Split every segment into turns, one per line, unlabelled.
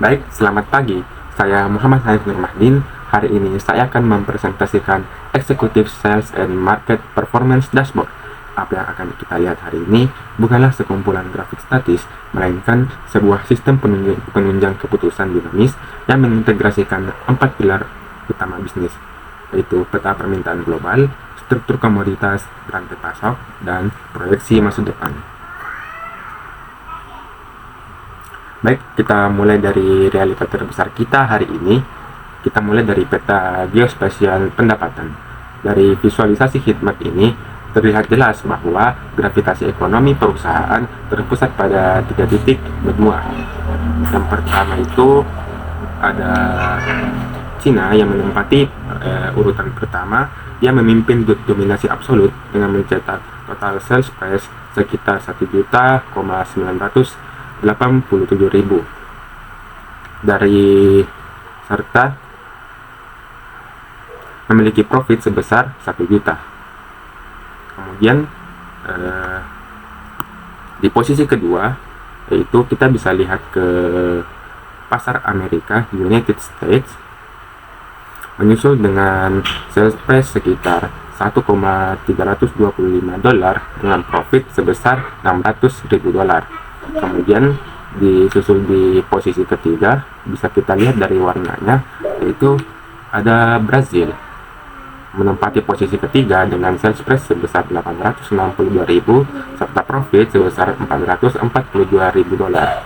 Baik, selamat pagi. Saya Muhammad Hanif Nurmahdin. Hari ini saya akan mempresentasikan Executive Sales and Market Performance Dashboard. Apa yang akan kita lihat hari ini bukanlah sekumpulan grafik statis, melainkan sebuah sistem penunjang keputusan dinamis yang mengintegrasikan 4 pilar utama bisnis, yaitu peta permintaan global, struktur komoditas, rantai pasok, dan proyeksi masa depan. Baik, kita mulai dari realita terbesar kita hari ini. Kita mulai dari peta geospasial pendapatan. Dari visualisasi heatmap ini, terlihat jelas bahwa gravitasi ekonomi perusahaan terpusat pada 3 titik benua. Yang pertama itu ada Cina yang menempati urutan pertama. Dia memimpin dominasi absolut dengan mencetak total sales price sekitar 1.987.000 dari serta memiliki profit sebesar 1 juta. Kemudian di posisi kedua yaitu kita bisa lihat ke pasar Amerika, United States, menyusul dengan sales price sekitar 1,325 dolar dengan profit sebesar 600.000 dolar. Kemudian disusul di posisi ketiga, bisa kita lihat dari warnanya, yaitu ada Brazil menempati posisi ketiga dengan sales price sebesar 862.000 serta profit sebesar 442.000 dolar.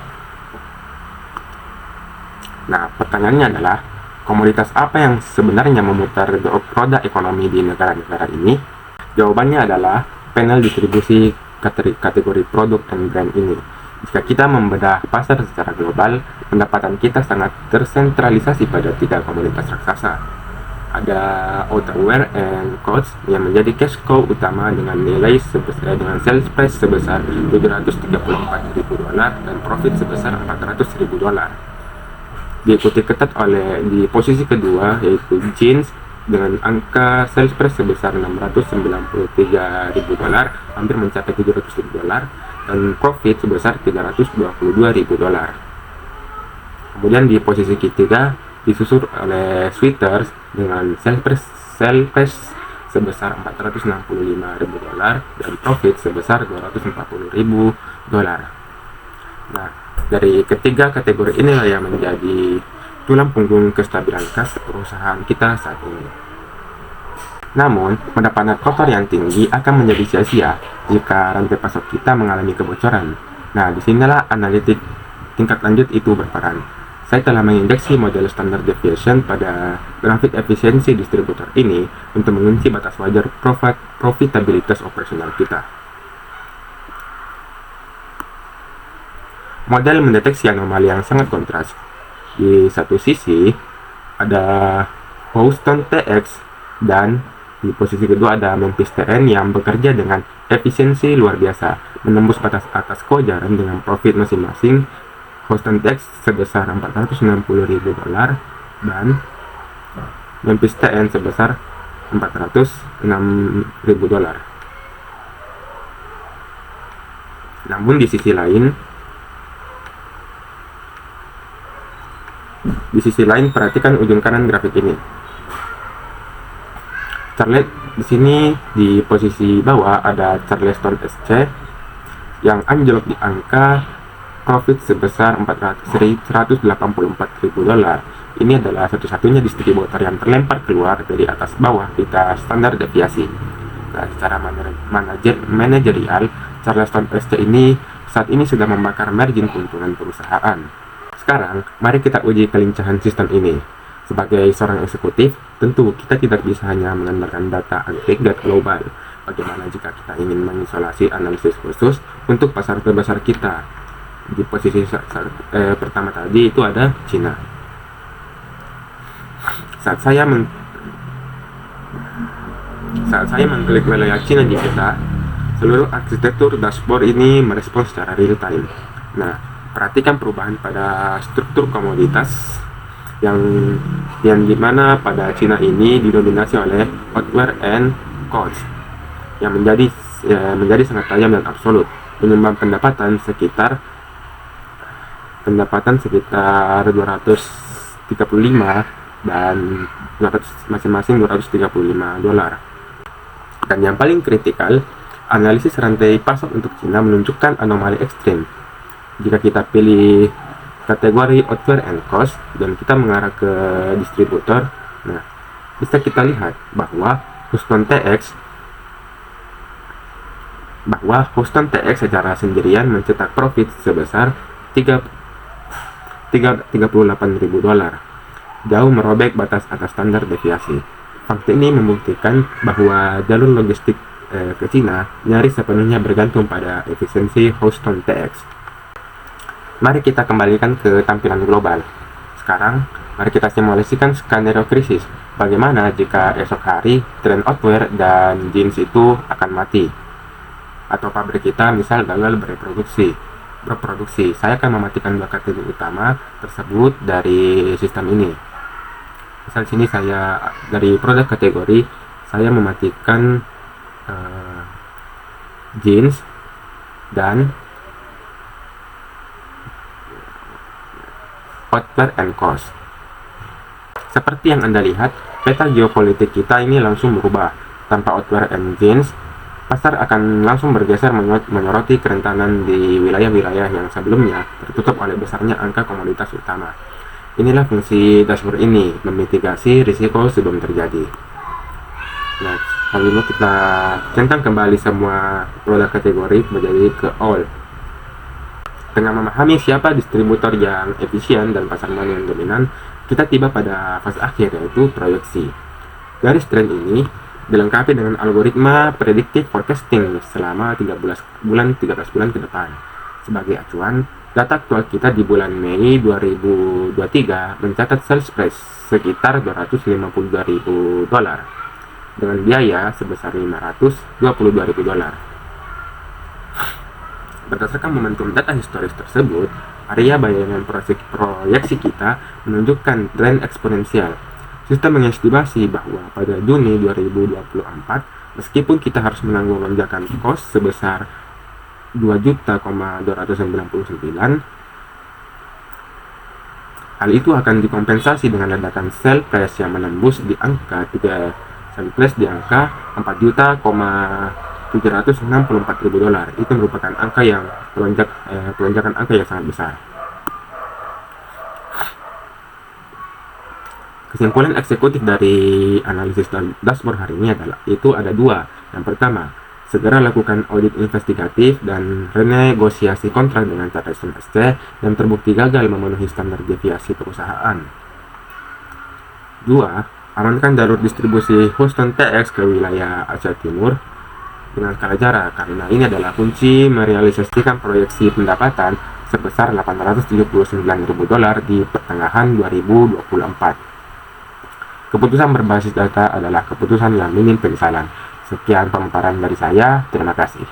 Nah, pertanyaannya adalah komoditas apa yang sebenarnya memutar roda ekonomi di negara-negara ini? Jawabannya adalah panel distribusi kategori produk dan brand ini. Jika kita membedah pasar secara global, pendapatan kita sangat tersentralisasi pada 3 komoditas raksasa. Ada outerwear and coats yang menjadi cash cow utama dengan dengan sales price sebesar 734.000 dolar dan profit sebesar 400.000 dolar. Diikuti ketat oleh di posisi kedua yaitu jeans dengan angka sales price sebesar 693.000 dolar, hampir mencapai 700.000 dolar, dan profit sebesar 322.000 dolar. Kemudian di posisi ketiga disusul oleh sweaters dengan sales price sebesar 465.000 dolar dan profit sebesar 240.000 dolar. Nah, dari ketiga kategori inilah yang menjadi tulang punggung kestabilan kas perusahaan kita saat ini. Namun, pendapatan kotor yang tinggi akan menjadi sia-sia jika rantai pasok kita mengalami kebocoran. Nah, disinilah analitik tingkat lanjut itu berperan. Saya telah mengindeksi model standard deviation pada grafik efisiensi distributor ini untuk mengunci batas wajar profitabilitas operasional kita. Model mendeteksi anomali yang sangat kontras. Di satu sisi ada Houston TX dan di posisi kedua ada Memphis TN yang bekerja dengan efisiensi luar biasa, menembus batas atas kewajaran dengan profit masing-masing Houston TX sebesar 460.000 dolar dan Memphis TN sebesar 406.000 dolar. Namun di sisi lain perhatikan ujung kanan grafik ini. Di sini di posisi bawah ada Charleston SC yang anjlok di angka profit sebesar 184.000 dolar. Ini adalah satu-satunya distributor yang terlempar keluar dari atas bawah pita standar deviasi. Nah, secara manajerial, Charleston SC ini saat ini sudah membakar margin keuntungan perusahaan. Sekarang, mari kita uji kelincahan sistem ini. Sebagai seorang eksekutif, tentu kita tidak bisa hanya mengandalkan data agregat global. Bagaimana jika kita ingin mengisolasi analisis khusus untuk pasar terbesar kita? Di posisi pertama tadi itu ada Cina. Saat saya mengklik wilayah Cina di peta, seluruh arsitektur dashboard ini merespon secara real time. Nah, perhatikan perubahan pada struktur komoditas yang dimana pada Cina ini didominasi oleh outwear and coats yang menjadi sangat tajam dan absolut, menyumbang pendapatan sekitar pendapatan sekitar 235 dan 200 masing-masing $235. Dan yang paling kritikal, analisis rantai pasok untuk Cina menunjukkan anomali ekstrim. Jika kita pilih kategori outwear and cost dan kita mengarah ke distributor, nah bisa kita lihat bahwa Houston TX secara sendirian mencetak profit sebesar $38.000, jauh merobek batas atas standar deviasi. Fakta ini membuktikan bahwa jalur logistik ke Cina nyaris sepenuhnya bergantung pada efisiensi Houston TX. Mari kita kembalikan ke tampilan global. Sekarang, mari kita simulasikan skenario krisis. Bagaimana jika esok hari tren outwear dan jeans itu akan mati? Atau pabrik kita misal gagal berproduksi. Saya akan mematikan dua kategori utama tersebut dari sistem ini. Misal sini saya dari produk kategori saya mematikan jeans dan outwear and cost. Seperti yang Anda lihat, peta geopolitik kita ini langsung berubah. Tanpa outwear and jeans, pasar akan langsung bergeser menyoroti kerentanan di wilayah-wilayah yang sebelumnya tertutup oleh besarnya angka komoditas utama. Inilah fungsi dashboard ini, memitigasi risiko sebelum terjadi. Nah, lalu kita centang kembali semua produk kategori menjadi ke all. Dengan memahami siapa distributor yang efisien dan pasar mana yang dominan, kita tiba pada fase akhir, yaitu proyeksi. Garis tren ini dilengkapi dengan algoritma predictive forecasting selama 13 bulan ke depan. Sebagai acuan, data aktual kita di bulan Mei 2023 mencatat sales price sekitar $252.000 dengan biaya sebesar $522.000. Berdasarkan momentum data historis tersebut, area bayangan proyeksi kita menunjukkan tren eksponensial. Sistem mengestimasi bahwa pada Juni 2024, meskipun kita harus menanggung lonjakan cost sebesar 2.299.000, hal itu akan dikompensasi dengan ledakan sell price yang menembus di angka 4.764.000 dolar. Itu merupakan angka yang pelonjakan angka yang sangat besar. Kesimpulan eksekutif dari analisis dashboard hari ini ada dua. Yang pertama, segera lakukan audit investigatif dan renegosiasi kontrak dengan Charles SC yang terbukti gagal memenuhi standar deviasi perusahaan. 2. Amankan jalur distribusi Houston TX ke wilayah Asia Timur dengan skala jarak, karena ini adalah kunci merealisasikan proyeksi pendapatan sebesar $879.000 di pertengahan 2024. Keputusan berbasis data adalah keputusan yang minim penyesalan. Sekian pemaparan dari saya, terima kasih.